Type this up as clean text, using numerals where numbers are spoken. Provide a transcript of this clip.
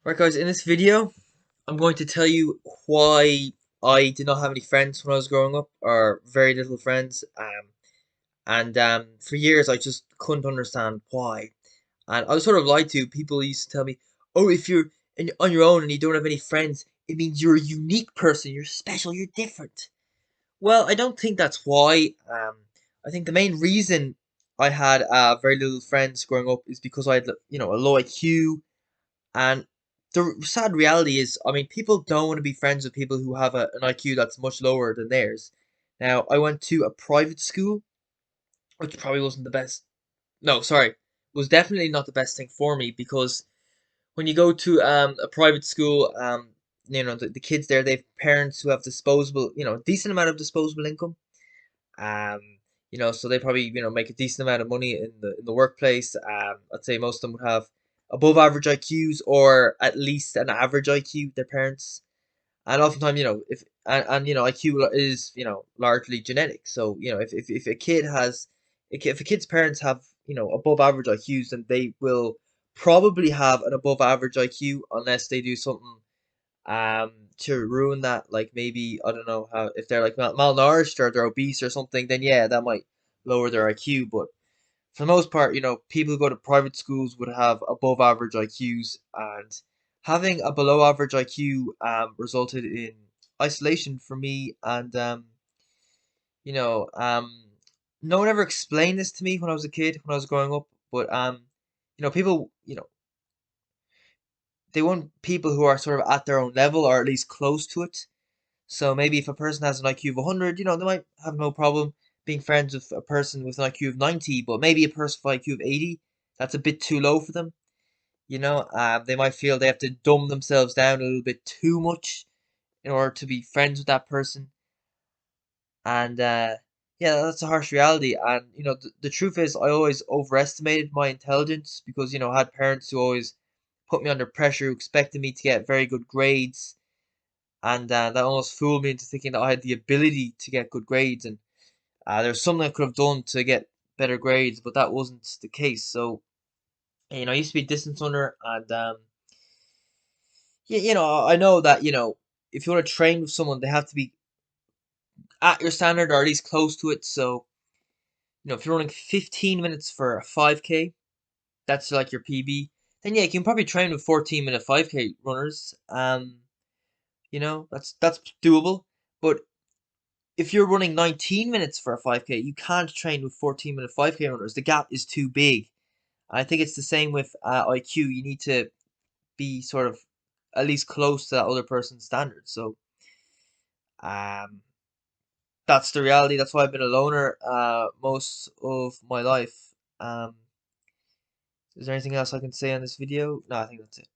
Right, guys, in this video, I'm going to tell you why I did not have any friends when I was growing up, or very little friends. And for years, I just couldn't understand why. And I was sort of lied to. People used to tell me, oh, if you're on your own and you don't have any friends, it means you're a unique person, you're special, you're different. Well, I don't think that's why. I think the main reason I had very little friends growing up is because I had, a low IQ. And the sad reality is, I mean, people don't want to be friends with people who have an IQ that's much lower than theirs. Now, I went to a private school, which probably wasn't the best. No, sorry, was definitely not the best thing for me because when you go to a private school, the kids there, they have parents who have disposable, decent amount of disposable income. Um, so they probably make a decent amount of money in the workplace. I'd say most of them would have above average IQs or at least an average IQ. Their parents, and oftentimes if and IQ is largely genetic. So if a kid has if a kid's parents have above average IQs, then they will probably have an above average IQ unless they do something to ruin that, like maybe I don't know how, if they're like malnourished or they're obese or something, then yeah, that might lower their IQ. But for the most part, people who go to private schools would have above average IQs, and having a below average IQ resulted in isolation for me. And you know um no one ever explained this to me when I was a kid, when I was growing up. But people, they want people who are sort of at their own level or at least close to it. So maybe if a person has an IQ of 100, they might have no problem being friends with a person with an IQ of 90, but maybe a person with an IQ of 80, that's a bit too low for them. They might feel they have to dumb themselves down a little bit too much in order to be friends with that person. And yeah, that's a harsh reality. And the truth is, I always overestimated my intelligence because I had parents who always put me under pressure, who expected me to get very good grades, and that almost fooled me into thinking that I had the ability to get good grades, and there's something I could have done to get better grades, but that wasn't the case. So I used to be a distance runner, and yeah, I know that if you want to train with someone, they have to be at your standard or at least close to it. So if you're running 15 minutes for a 5K, that's like your PB. Then yeah, you can probably train with 14-minute 5K runners. That's doable. But if you're running 19 minutes for a 5K, you can't train with 14-minute 5K runners. The gap is too big. I think it's the same with IQ. You need to be sort of at least close to that other person's standards. So um, that's the reality. That's why I've been a loner most of my life. Is there anything else I can say on this video? No, I think that's it.